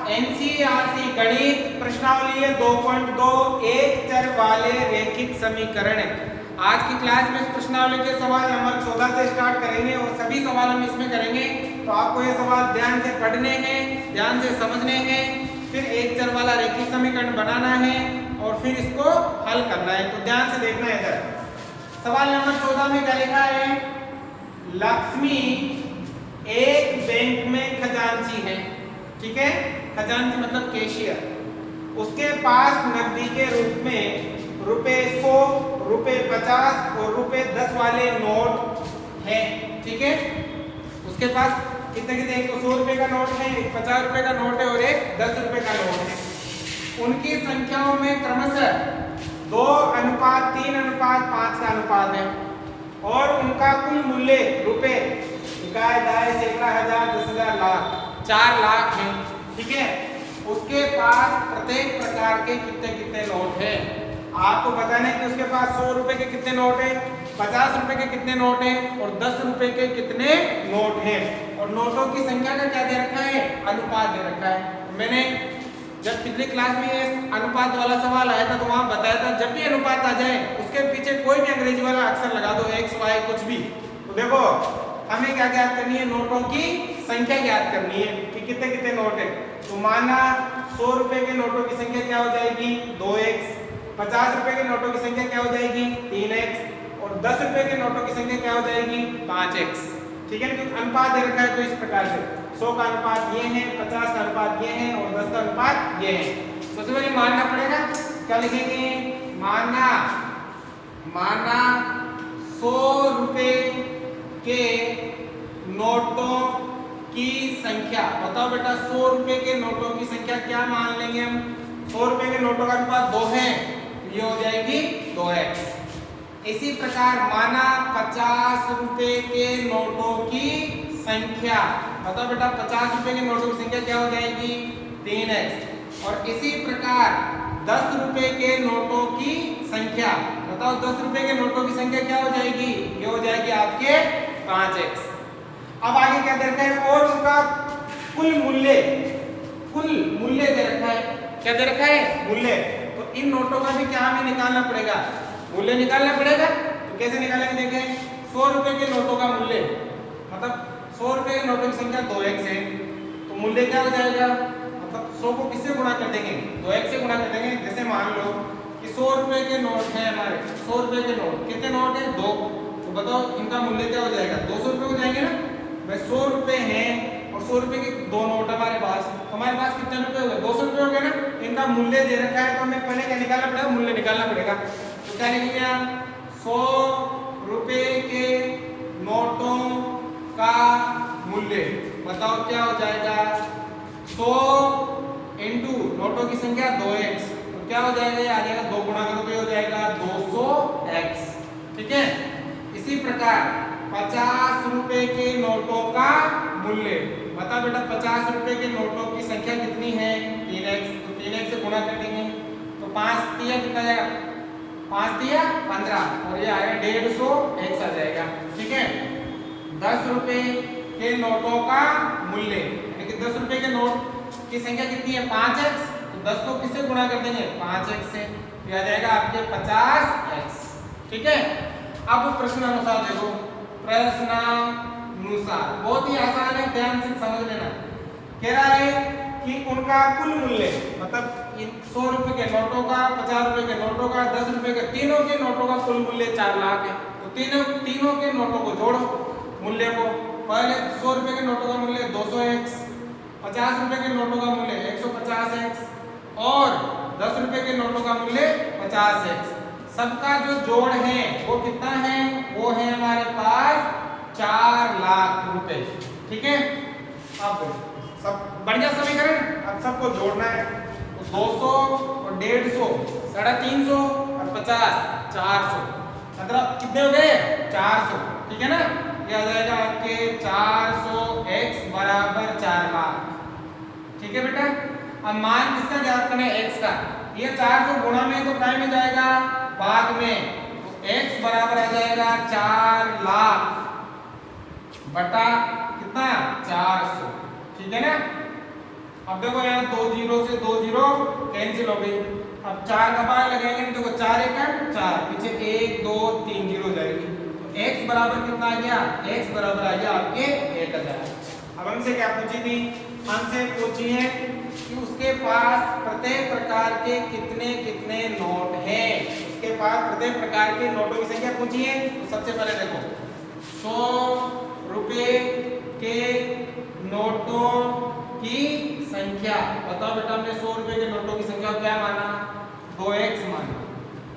NCERT गणित प्रश्नावली है 2.2 एक चर वाले रैखिक समीकरण है। आज की क्लास में इस प्रश्नावली के सवाल नंबर 14 से स्टार्ट करेंगे और सभी सवाल हम इसमें करेंगे। तो आपको ये सवाल ध्यान से पढ़ने हैं, ध्यान से समझने हैं, फिर एक चर वाला रैखिक समीकरण बनाना है और फिर इसको हल करना है। तो ध्यान से देखना है इधर। सवाल नंबर 14 में क्या लिखा है? लक्ष्मी एक बैंक में खजांची है, ठीक है, खजांची मतलब कैशियर। उसके पास नकदी के रूप में ₹100, ₹50 और ₹10 वाले नोट हैं, ठीक है। उसके पास कितने कितने, एक तो ₹100 का नोट है, एक ₹50 का नोट है और एक ₹10 का नोट है। उनकी संख्याओं में क्रमशः 2:3:5 का अनुपात है और उनका कुल मूल्य रुपए इकाई, दाई, सैकड़ा, हजार, 10,000, लाख 4 लाख है, ठीक है। उसके पास प्रत्येक प्रकार के कितने कितने नोट हैं। आपको बताना है कि उसके पास ₹100 के कितने नोट हैं, ₹50 के कितने नोट हैं और ₹10 के कितने नोट हैं। और नोटों की संख्या का क्या दे रखा है? अनुपात दे रखा है। मैंने जब पिछली क्लास में ये अनुपात वाला सवाल आया था तो वहां बताया था जब भी अनुपात आ जाए उसके पीछे कोई भी अंग्रेजी वाला अक्षर लगा दो, x, y कुछ भी। तो देखो हमें क्या ज्ञात करनी है? नोटों की संख्या ज्ञात करनी है कि कितने कितने नोट है। तो माना ₹100 के नोटों की संख्या क्या हो जाएगी? 2x। ₹50 के नोटों की संख्या क्या हो जाएगी? 3x। और ₹10 के नोटों की संख्या क्या हो जाएगी? 5x, ठीक है। तो अनुपात दे रखा है तो इस प्रकार से 100 का अनुपात ये है, 50 का अनुपात ये है और 10 का अनुपात ये है। सबसे पहले मानना पड़ेगा, क्या लिखेंगे? माना ₹100 के नोटों की संख्या। बताओ बेटा, ₹100 के नोटों की संख्या क्या मान लेंगे हम? ₹100 के नोटों का अनुपात 2 है, ये हो जाएगी 2x। इसी प्रकार माना ₹50 के नोटों की संख्या। बताओ बेटा, ₹50 के नोटों की संख्या क्या हो जाएगी? 3x। और इसी प्रकार ₹10 के नोटों की संख्या। बताओ ₹10 के नोटों की संख्या क्या हो जाएगी? ये हो जाएगी आपके 5x। अब आगे क्या दे रखा है? और उनका कुल मूल्य दे रखा है। क्या दे रखा है? मूल्य। तो इन नोटों का भी क्या हमें निकालना पड़ेगा? मूल्य निकालना पड़ेगा। तो कैसे निकालेंगे? देखें, ₹100 के नोटों का मूल्य मतलब ₹100 के नोटों की संख्या 2x है, तो मूल्य क्या हो जाएगा? मतलब 100 को किससे गुणा कर देंगे? 2x से गुणा कर देंगे। जैसे मान लो कि ₹100 के नोट है हमारे, ₹100 के नोट, कितने नोट है? 2। तो बताओ इनका मूल्य क्या हो जाएगा? ₹200 हो जाएंगे ना भाई। ₹100 हैं और ₹100 के 2 नोट हमारे पास, हमारे पास कितने रुपए हो गए? ₹200 हो गए ना। इनका मूल्य दे रखा है तो हमें पहले क्या निकालना पड़ेगा? मूल्य निकालना पड़ेगा। तो क्या लिखेंगे हम? ₹100 के नोटों का मूल्य। बताओ क्या हो जाएगा? 100 इंटू नोटों की संख्या 2x, तो क्या हो जाएगा? ये आ जाएगा 2 गुणा करो तो ये हो जाएगा 200x, ठीक है। इसी प्रकार ₹50 के नोटों का मूल्य। बता बेटा, ₹50 के नोटों की संख्या कितनी है? 3x। तो 3x से गुणा कर देंगे तो 5 तिया कितना जाएगा? 5 तिया 15 और ये आएगा 150x आ जाएगा, ठीक है। ₹10 के नोटों का मूल्य यानी कि ₹10 के नोट की संख्या कितनी है? 5x। तो 10 को किससे गुणा कर देंगे? 5x से, तो आ जाएगा आपके 50x, ठीक है। अब प्रश्नानुसार देखो, प्रश्नानुसार बहुत ही आसान है, ध्यान से समझ लेना। कह रहा है कि उनका कुल मूल्य मतलब इन ₹100 के नोटों का, ₹50 के नोटों का, ₹10 के, तीनों के नोटों का कुल मूल्य 4 लाख है। तो तीनों के नोटों को जोड़ो मूल्य को। पहले ₹100 के नोटों का मूल्य 200x, ₹50 के नोटों का मूल्य 150x और ₹10 के नोटों का मूल्य 50x। सबका जो जोड़ है वो कितना है? वो है हमारे पास 4 लाख रुपए, ठीक है। अब सब बढ़िया समीकरण, अब सबको जोड़ना है। तो 200 और 150, 350 और 50, 400, मतलब कितने हो गए? 400, ठीक है ना। ये आ जाएगा आपके 400x बराबर 4 लाख, ठीक है बेटा। अब मान किसका ज्ञात करना है? x का। ये 400 गुणा में तो काय में जाएगा? भाग में। तो x बराबर आ जाएगा 4 लाख बटा कितना? 400, ठीक है ना। अब देखो यहाँ 2 जीरो से 2 जीरो कैंसिल हो गई। अब 4 का बार लगेंगे, देखो 4 एकड़ 4, पीछे 1 2 3 जीरो जाएगी। तो x बराबर कितना आ गया? x बराबर आ गया आपके 1000। अब हमसे क्या पूछी थी? हमसे पूछी है कि उसके पास प्रत्येक प्रकार के कितने कितने नोट हैं। उसके पास प्रत्येक प्रकार के नोटों की संख्या पूछी है। तो सबसे पहले देखो 100 रुपए के नोटों की संख्या बताओ बेटा। हमने 100 रुपए के नोटों की संख्या क्या माना? 2x माना।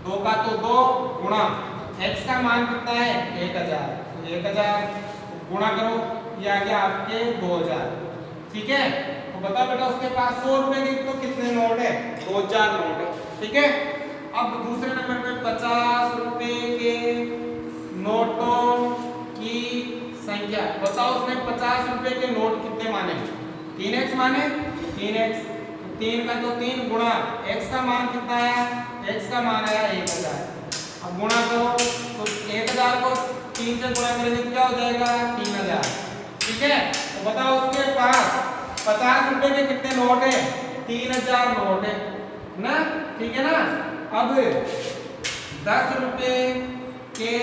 2 का तो 2 गुणा x का मान कितना है? 1000। तो 1000 गुणा करो, ये आ गया आपके 2000। ठीक है, तो बताओ बेटा उसके पास 100 रुपए के तो कितने नोट है? 2000 नोट है। ठीक है, अब दूसरे नंबर पे 50 रुपए के नोटों की संख्या बताओ। उसने 50 रुपए के नोट कितने माने? 3x माने। 3x, 3 का तो 3 गुणा x का मान कितना है? x का मान आया 1000। अब गुणा करो तो 1000 को 3 से गुणा करेंगे क्या हो जाएगा? 3000। ठीक है, तो बताओ उसके पास 50 रुपए के कितने नोट है? 3000 नोट है ना। ठीक है ना। अब 10 रुपए के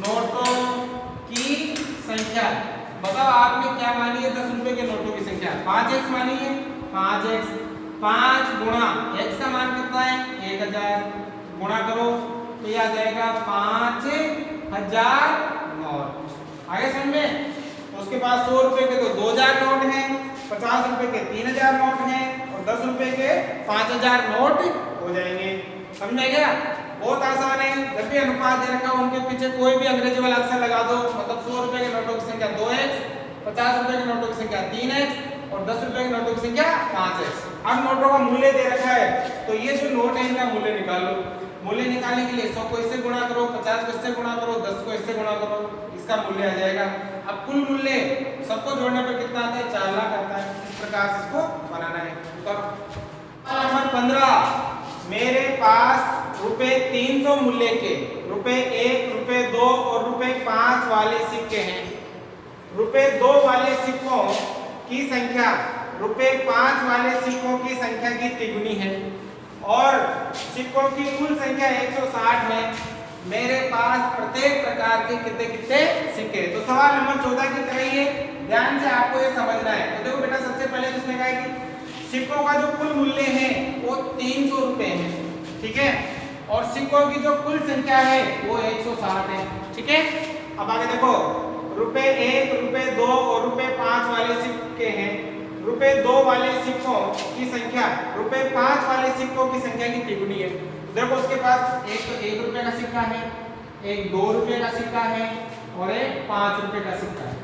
नोटों की संख्या बताओ आपने क्या मानी है? 10 रुपए के नोटों की संख्या 5x मानी है। 5x, 5 गुणा x का मान कितना है? 1000। गुणा करो तो ये आ जाएगा 5000 नोट। आगे समझ में? तो उसके पास 100 रुपए के तो 2000 नोट हैं, 50 रुपए के 3000 नोट हैं और 10 रुपए के 5000 नोट हो जाएंगे। समझ में गया? बहुत आसान है। जब भी अनुपात दे रखा हो उनके पीछे कोई भी अंग्रेजी वाला अक्षर लगा दो। मतलब 100 रुपए के नोटों की संख्या 2x, 50 रुपए के नोटों की संख्या 3x और 10 रुपए के नोटों की संख्या 5x। अब नोटों का मूल्य दे रखा है तो ये जो नोट है इनका मूल्य निकालो। मूल्य निकालने के लिए 100 को इससे गुणा करो, 50 को इससे गुणा करो, 10 को इससे गुणा करो, इसका मूल्य आ जाएगा। अब कुल मूल्य सबको जोड़ने पर कितना आता है? 4 लाख आता है। इस प्रकार से इसको बनाना है। तो नंबर 15, मेरे पास रुपए 300 मूल्य के रुपए 1, रुपए 2 और रुपए 5 वाले सिक्के हैं। रुपए 2 वाले सिक्कों की संख्या रुपए 5 वाले सिक्कों की संख्या की तिगुनी है और सिक्कों की कुल संख्या 160 है। मेरे पास प्रत्येक प्रकार के कितने कितने सिक्के। तो सवाल नंबर 14 की तरह ही है, ध्यान से आपको ये समझना है। तो देखो बेटा सबसे पहले तो उसने कहा कि सिक्कों का जो कुल मूल्य है वो 300 रुपए है। ठीक है, और सिक्कों की जो कुल संख्या है वो 160 है। ठीक है, अब आगे देखो रुपए 1, रुपए 2 और रुपए 5 वाले सिक्के हैं। रुपए 2 वाले सिक्कों की संख्या रुपए 5 वाले सिक्कों की संख्या की तिगुनी है। देखो उसके पास एक तो 1 रुपए का सिक्का है, एक 2 रुपए का सिक्का है और एक 5 रुपए का सिक्का है।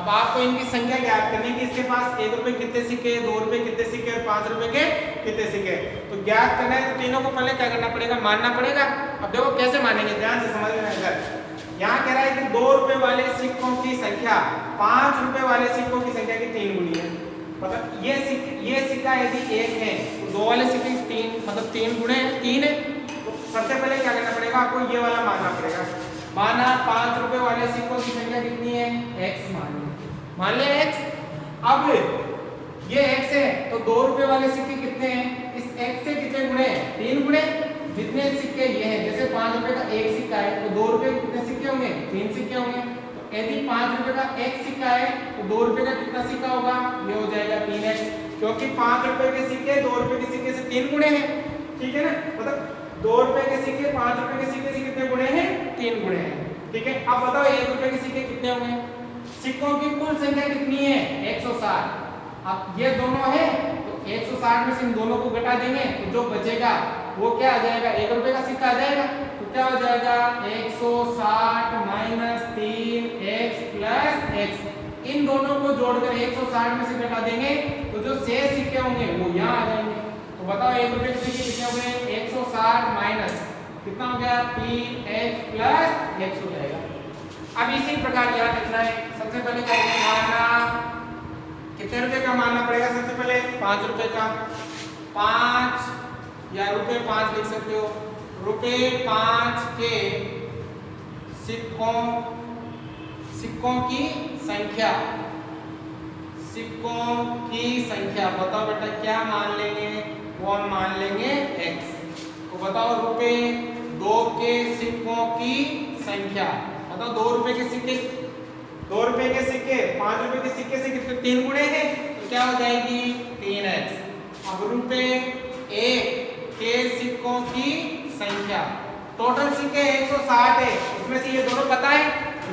अब आपको इनकी संख्या ज्ञात करनी है कि इसके पास 1 रुपए कितने सिक्के, 2 रुपए कितने सिक्के और 5 रुपए के कितने सिक्के। तो ज्ञात करना है तो तीनों को पहले क्या करना पड़ेगा? मानना पड़ेगा। अब देखो कैसे मानेंगे, ध्यान से समझ लेना। यहाँ कह रहा है कि 2 रुपए वाले सिक्कों की संख्या 5 रुपए वाले सिक्कों की संख्या की 3 गुनी है। मतलब ये सिक्का यदि 1 है तो 2 वाले सिक्के 3 मतलब 3 गुणे 3 है। तो सबसे पहले क्या करना पड़ेगा? आपको ये वाला मानना पड़ेगा। माना 5 रुपए वाले सिक्कों की संख्या कितनी है? x मान ले x। अब ये x है तो 2 रुपए वाले सिक्के कितने हैं? इस x से कितने गुणे? 3 गुणे। जितने सिक्के ये हैं, जैसे 5 रुपए का एक सिक्का है तो 2 रुपए के कितने सिक्के होंगे? 3 सिक्के होंगे। तो यदि 5 रुपए का एक सिक्का है तो 2 रुपए का कितना सिक्का होगा? ये हो जाएगा 3x, क्योंकि 5 रुपए के सिक्के 2 रुपए के सिक्के से 3 गुणे हैं। ठीक है ना, मतलब 2 रुपए के सिक्के 5 रुपए के सिक्के से कितने गुणे हैं? 3 गुणे हैं। ठीक है, अब बताओ 1 रुपए के सिक्के कितने होंगे? सिक्कों की कुल संख्या कितनी है? 160। अब ये दोनों है तो 160 में से इन दोनों को घटा देंगे तो जो बचेगा वो क्या आ जाएगा? 1 रुपए का सिक्का आ जाएगा। तो क्या हो जाएगा? 160 माइनस 3x प्लस x। इन दोनों को जोड़कर 160 में से घटा देंगे तो जो शेष सिक्के होंगे वो यहाँ आ जाएंगे। तो बताओ 1 रुपए के सिक्के कितने हो गए? 160 माइनस कितना हो गया? 3x प्लस x हो जाएगा। अब इसी प्रकार याद रखना है। सबसे पहले क्या मानना? कितने रुपए का मानना पड़ेगा? सबसे पहले 5 रुपए का। 5 या रुपए 5 लिख सकते हो। रुपए 5 के सिक्कों की संख्या सिक्कों की संख्या, बताओ बेटा क्या मान लेंगे, वो हम मान लेंगे x। तो बताओ रुपए 2 के सिक्कों की संख्या, बताओ 2 रुपए के सिक्के, 2 रुपए के सिक्के 5 रुपए के सिक्के से कितने 3 गुणे हैं, तो क्या हो जाएगी 3x। अब रुपए 1 के सिक्कों की संख्या, टोटल सिक्के 160 है, उसमें से ये दोनों पता है,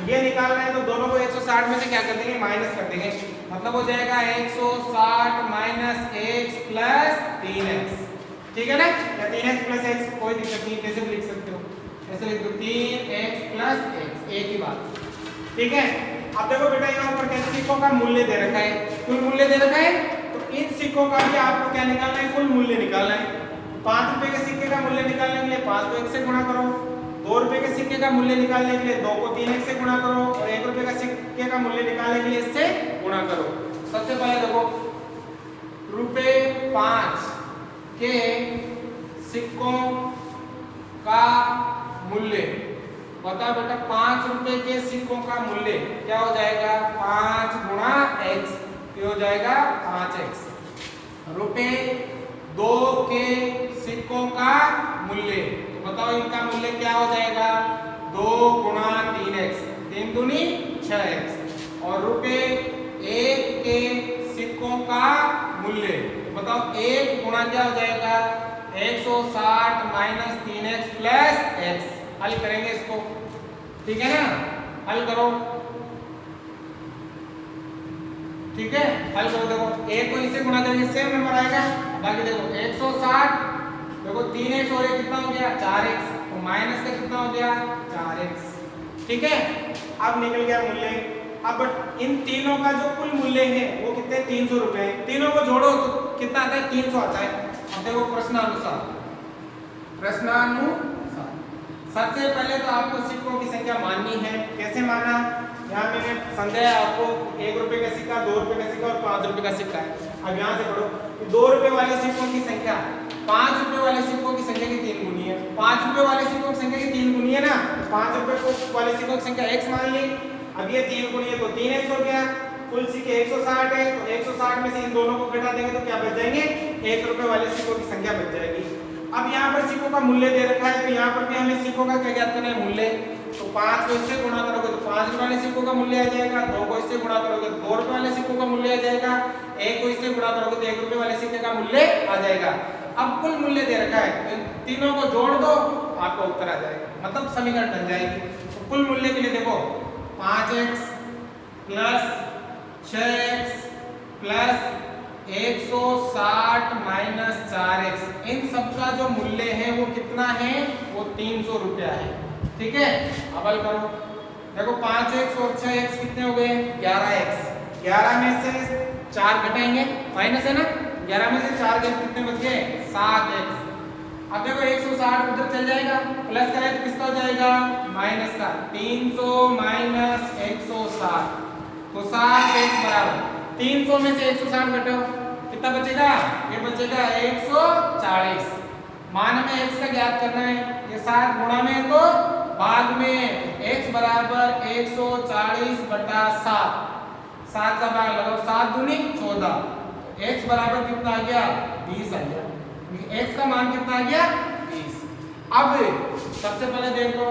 ये निकालना है, तो दोनों को 160 में से क्या कर देंगे, माइनस कर देंगे, मतलब हो जाएगा 160 माइनस x प्लस 3x। ठीक है ना, या 3x प्लस x, कोई दिक्कत नहीं, कैसे भी लिख सकते हो, ऐसे लिख दो 3x प्लस x, एक ही बात। ठीक है, अब देखो बेटा यहाँ ऊपर कैसे सिक्कों का मूल्य दे रखा है, कुल मूल्य दे रखा है, तो इन सिक्कों का भी आपको क्या निकालना है, कुल मूल्य निकालना है। 5 रुपए के सिक्के का मूल्य निकालने के लिए 5 को 1 से गुणा करो, 2 रुपए के सिक्के का मूल्य निकालने के लिए 2 को 3x से गुणा करो, और 1 रुपए का सिक्के का मूल्य निकालने के लिए इससे गुणा करो। सबसे पहले देखो रुपए 5 के सिक्कों का मूल्य, बताओ बेटा 5 रुपए के सिक्कों का मूल्य क्या हो जाएगा, 5 गुणा x, ये हो जाएगा 5x। रुपए 2 के सिक्कों का मूल्य, तो बताओ इनका मूल्य क्या हो जाएगा, 2 गुणा 3x, 3 दूनी 6x। और रुपए 1 के सिक्कों का मूल्य, तो बताओ 1 गुणा क्या हो जाएगा, 160 माइनस 3x प्लस x। हल करेंगे इसको, ठीक है ना, हल करो, ठीक है, हल करो। देखो एक को इससे गुणा करेंगे सेम नंबर आएगा, बाकी देखो 160, देखो 3x और 1 कितना हो गया 4x, तो माइनस का कितना हो गया 4x। ठीक है, अब निकल गया मूल्य। अब इन तीनों का जो कुल मूल्य है वो कितने 300 रुपए है, तीनों को जोड़ो तो कितना आता है 300 आता है। अब देखो प्रश्नानुसार, सबसे पहले तो आपको सिक्कों की संख्या माननी है। कैसे माना, यहाँ मैंने समझाया आपको, 1 रुपए का सिक्का, 2 रुपए का सिक्का और 5 रुपए का सिक्का है। अब यहाँ से पढ़ो, 2 रुपए वाले सिक्कों की संख्या 5 रुपए वाले सिक्कों की संख्या की 3 गुनी है। 5 रुपए वाले सिक्कों की संख्या की 3 गुनी है ना, तो 5 रुपए वाले सिक्कों की संख्या x मान ली। अब ये 3 गुनी है तो 3x हो गया, कुल सिक्के 160 है, तो 160 में से इन दोनों को घटा देंगे तो क्या बच जाएंगे, 1 रुपए वाले सिक्कों की संख्या बच जाएगी। अब यहाँ पर सिक्कों का मूल्य दे रखा है, तो यहाँ पर भी हमें सिक्कों का क्या ज्ञात करना है, मूल्य। तो 5 को इससे गुणा करोगे तो 5 रुपए वाले सिक्कों का मूल्य आ जाएगा, 2 को इससे गुणा करोगे तो 2 रुपए वाले सिक्कों का मूल्य आ जाएगा, 1 को इससे गुणा करोगे तो 1 रुपए वाले सिक्के का मूल्य आ जाएगा। अब कुल मूल्य दे रखा है, तो तीनों को जोड़ दो आपका उत्तर आ जाएगा, मतलब समीकरण बन जाएगी। तो कुल मूल्य के लिए देखो 5x plus 6x plus 160 minus 4x, इन सब का जो मूल्य है वो कितना है, वो 300 रुपया है। ठीक है, अब हल करो, देखो 5x और 6x कितने हो गए 11x, 11 में से 4 घटाएंगे, माइनस है ना, 11 में से 4 गए कितने बच गए 7x। अब देखो 160 उधर चल जाएगा, प्लस करें तो किसका हो जाएगा माइनस का, 300 माइनस 160, तो 7x बराबर 300 में से 160 घटाओ कितना बचेगा, ये बचेगा 140। मान में x का ज्ञात करना है, ये 7 गुणा में तो भाग में, x बराबर 140 बटा 7, 7 का भाग लगाओ, 7 दूनी 14, x बराबर कितना आ गया 20 आ गया, x का मान कितना आ गया 20। अब सबसे पहले देखो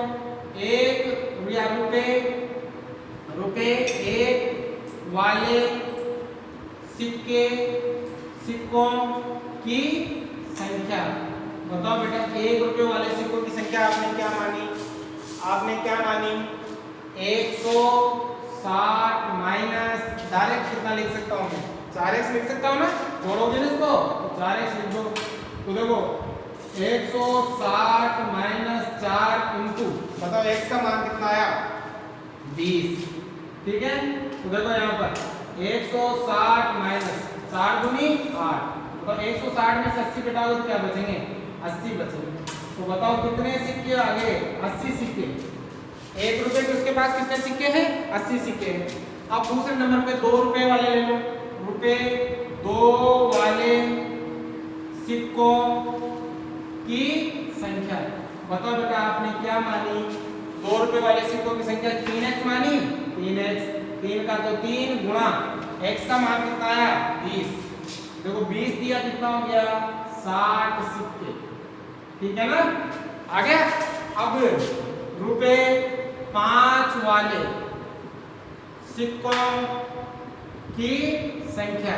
रुपए 1 वाले सिक्कों की संख्या, बताओ बेटा 1 रुपए वाले सिक्कों की संख्या आपने क्या मानी, 160 माइनस, डायरेक्ट कितना लिख सकता हूँ मैं 4x लिख सकता हूँ ना, जोड़ोगे ना इसको तो 4x लिख दो। तो देखो 160 माइनस 4 इंटू, बताओ x का मान कितना आया 20। ठीक है, तो देखो यहाँ पर 160 माइनस 4 दूनी 8, तो 160 में से 80 घटाओगे तो क्या बचेंगे 80 बचेंगे। तो बताओ कितने सिक्के आ गए 80 सिक्के, 1 रुपए के उसके पास कितने सिक्के हैं 80 सिक्के हैं। अब दूसरे नंबर पे 2 रुपए वाले ले लो, रुपए 2 वाले सिक्कों की संख्या, बताओ बेटा आपने क्या मानी, 2 रुपए वाले सिक्कों की संख्या 3x मानी, 3x, 3 का तो 3 गुणा x का मान कितना आया 20। देखो 20 दिया कितना हो गया 60 सिक्के, ठीक है ना। आ गया। अब रुपए 5 वाले सिक्कों की संख्या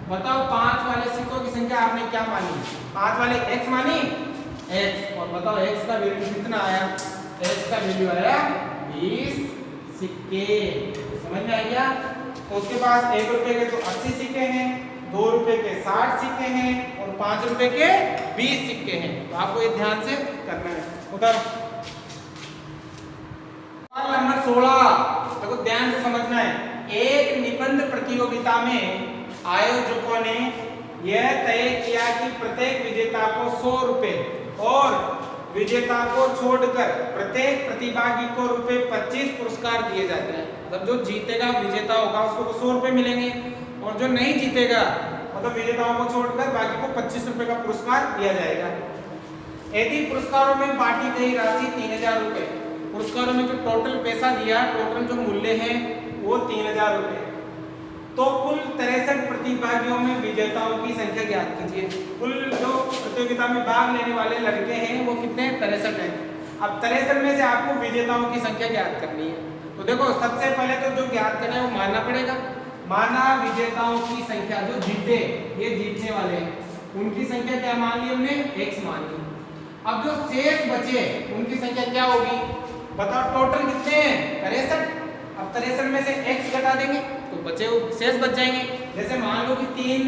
बताओ। 5 वाले सिक्कों की संख्या आपने क्या मानी? 5 वाले x मानी x, और बताओ x का वैल्यू कितना आया? x का वैल्यू आया 20 सिक्के। समझ में आ गया? तो उसके पास 1 रुपए के तो 80 सिक्के हैं, 2 रुपए के 60 सिक्के हैं और 5 रुपए के 20 सिक्के हैं। तो आपको ये ध्यान से करना है। उधर सवाल नंबर 16, देखो ध्यान से समझना है। एक निबंध प्रतियोगिता में आयोजकों ने यह तय किया कि प्रत्येक विजेता को 100 रुपए और विजेता को छोड़कर प्रत्येक प्रतिभागी को रुपए 25 पुरस्कार दिए जाते हैं। मतलब जो जीतेगा विजेता होगा उसको तो 100 रुपए मिलेंगे, और जो नहीं जीतेगा मतलब विजेताओं को छोड़कर बाकी को 25 रुपए का पुरस्कार दिया जाएगा। यदि पुरस्कारों में बांटी गई राशि 3000 रुपए, पुरस्कारों में जो टोटल पैसा दिया, टोटल जो मूल्य है वो 3000 रुपए, तो कुल 63 प्रतिभागियों में विजेताओं की संख्या ज्ञात कीजिए। कुल जो प्रतियोगिता में भाग लेने वाले लड़के हैं वो कितने 63 हैं। अब 63 में से आपको विजेताओं की संख्या ज्ञात करनी है। तो देखो सबसे पहले तो जो ज्ञात करना है वो मानना पड़ेगा। माना विजेताओं की संख्या, जो जीते ये जीतने वाले हैं, उनकी संख्या क्या मान ली हमने? x मान ली। अब जो शेष बचे उनकी संख्या क्या होगी बताओ? टोटल कितने हैं? 63। अब 63 में से x घटा देंगे तो बचे शेष बच जाएंगे। जैसे मान लो कि 3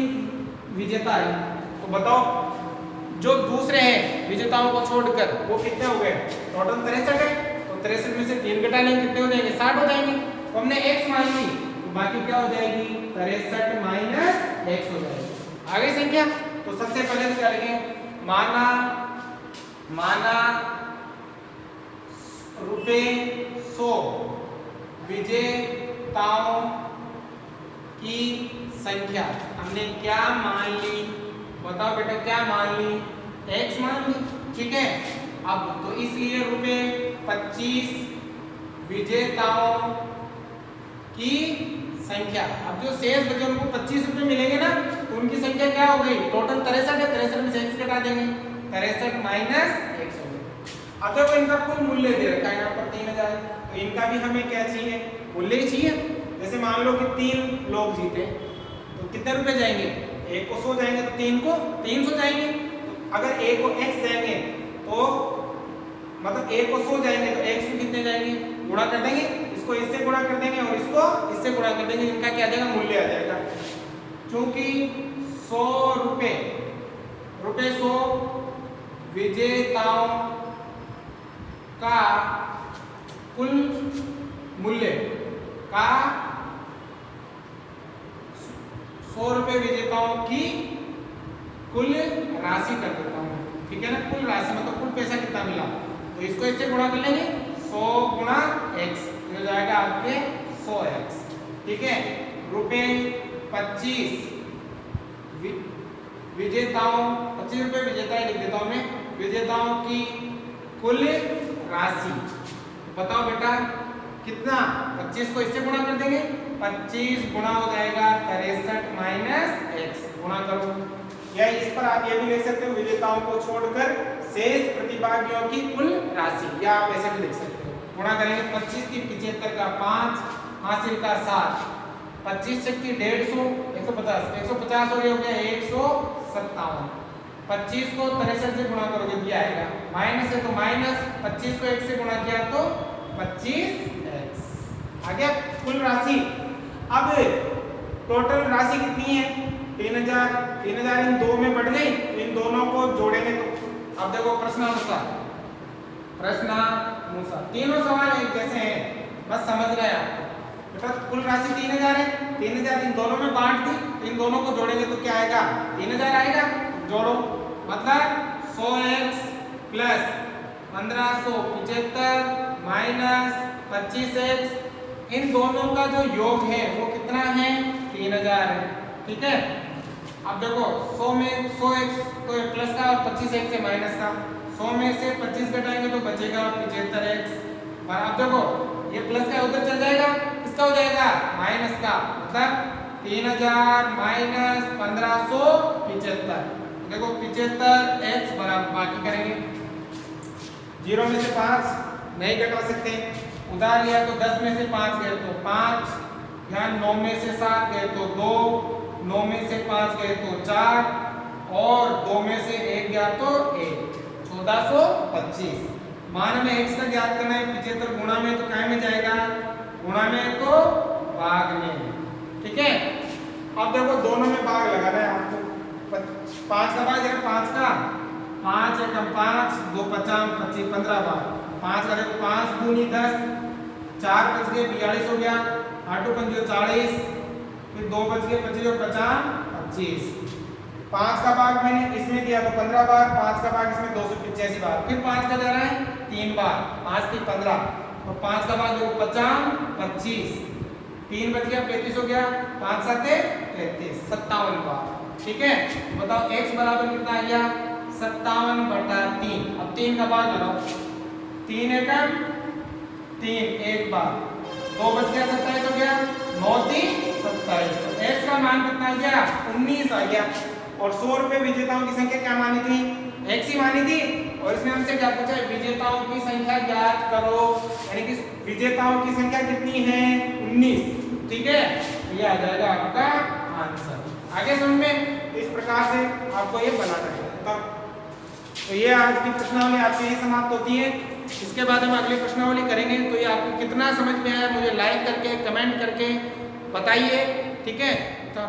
विजेता है, तो बताओ जो दूसरे हैं विजेताओं को छोड़कर वो कितने हो गए? टोटल 63 है, तो 63 में से 3 घटा लेंगे, कितने हो जाएंगे? 60 हो जाएंगे। तो हमने x मान ली, तो बाकी क्या हो जाएगी? 63 माइनस x हो जाएगी। आ गई संख्या। तो सबसे पहले तो क्या लिखेंगे? माना रुपए 100 विजेताओं की संख्या हमने क्या मान ली? बताओ बेटा क्या मान ली? x मान ली, ठीक है। अब तो इसलिए रुपए 25 विजेताओं की संख्या, अब जो शेष बचे उनको 25 रुपए मिलेंगे ना, तो उनकी संख्या क्या हो गई? टोटल 63 है, 63 में से x घटा देंगे, 63 माइनस x हो गया। अब देखो इनका कुल मूल्य दे रखा है यहाँ पर 3000, तो इनका भी हमें क्या चाहिए? मूल्य ही चाहिए। जैसे मान लो कि 3 लोग जीते, तो कितने रुपए जाएंगे? 1 को 100 जाएंगे तो 3 को 300 जाएंगे। तो अगर 1 को x जाएंगे तो मतलब 1 को 100 जाएंगे तो x को कितने जाएंगे? गुणा कर देंगे, इसको इससे गुणा कर देंगे और इसको इससे गुणा कर देंगे, इनका क्या आ जाएगा? मूल्य आ जाएगा। क्योंकि 100 रुपए 100 विजेताओं का कुल मूल्य का 100 रुपए विजेताओं की कुल राशि कर देता हूँ, ठीक है ना। कुल राशि मतलब कुल पैसा कितना मिला, तो इसको इससे गुणा कर लेंगे, 100 गुणा x हो जाएगा आपके 100x, ठीक है। रुपए 25 विजेताओं, 25 रुपए विजेता लिख देता हूं मैं, विजेताओं की कुल राशि। बताओ बेटा कितना? 25 को इससे गुणा कर देंगे, 25 गुणा हो जाएगा 63 माइनस x, गुणा करो। या इस पर आप ये भी लिख सकते हो विजेताओं को छोड़कर शेष प्रतिभागियों की कुल राशि, या आप ऐसे भी लिख सकते हो। गुणा करेंगे 25 की 75 का 5, हासिल का 7, 25 से 150, 150, 150 हो गया 157। 25 को 63 से गुणा करोगे ये आएगा, माइनस है तो माइनस, 25 को 1 से गुणा किया तो 25x आ गया कुल राशि। अब टोटल राशि कितनी है? 3000। 3000 इन दो में बढ़ गई, इन दोनों को जोड़ेंगे तो अब देखो प्रश्नानुसार तीनों सवाल एक जैसे हैं, बस समझ गए आप। बेटा कुल राशि 3000 है, 3000 इन दोनों में बांट दी, इन दोनों को जोड़ेंगे तो क्या आएगा? 3000 आएगा। जोड़ो, मतलब 100x प्लस 1575 माइनस 25x, इन दोनों का जो योग है वो कितना है? 3000 है, ठीक है। अब देखो 100 में 100x तो प्लस का और 25x है माइनस का, 100 में से 25 घटाएंगे तो बचेगा 75x। और अब देखो ये प्लस का उधर चल जाएगा, किसका हो जाएगा? माइनस का, मतलब 3000 माइनस 1575। देखो 75 x बराबर, बाकी करेंगे 0 में से 5 नहीं घटा सकते, उधार लिया तो 10 में से 5 गए तो 5, यहाँ 9 में से 7 गए तो 2, 9 में से 5 गए तो 4 और 2 में से 1 गया तो 1, 1425। मान में x का ज्ञात करना है, 75 गुणा में तो काय में जाएगा, गुणा में तो भाग में, ठीक है। अब देखो दोनों में भाग लगाना है आपको, 5 का भाग है 5 का, 5 एकम 5, 2 पचाम 25, 15 बार 5 का देखो 5 दूनी 10, 4 बच गए 42 हो गया, 8 पंजे 40, फिर 2 बच गए 25 और 50 25। 5 का भाग मैंने इसमें दिया तो 15 बार, 5 का भाग इसमें 285 बार, फिर 5 का जा रहा है 3 बार, 5 3 15 और 5 का भाग देखो 50 25, 3 बच गया 35 हो गया, 5 7 33, 57 बार, ठीक है। बताओ x बराबर कितना आ गया, 57/3। अब 3 का भाग लगाओ, 3 एकम 3 एक बार, 2 बच गया 27 हो गया, 9 3 27, तो x का मान कितना आ गया, 19 आ गया। और 100 रुपए विजेताओं की संख्या क्या मानी थी, x ही मानी थी, और इसमें हमसे क्या पूछा है, विजेताओं की संख्या ज्ञात करो, यानी कि विजेताओं की संख्या कितनी है, 19, ठीक है। ये आ जाएगा आपका आंसर। आगे समझ में, इस प्रकार से आपको ये बनाना है। तो ये आज की प्रश्नावली आपकी यही समाप्त होती है। इसके बाद हम अगली प्रश्नावली करेंगे, तो ये आपको कितना समझ में आया मुझे लाइक करके कमेंट करके बताइए, ठीक है। तो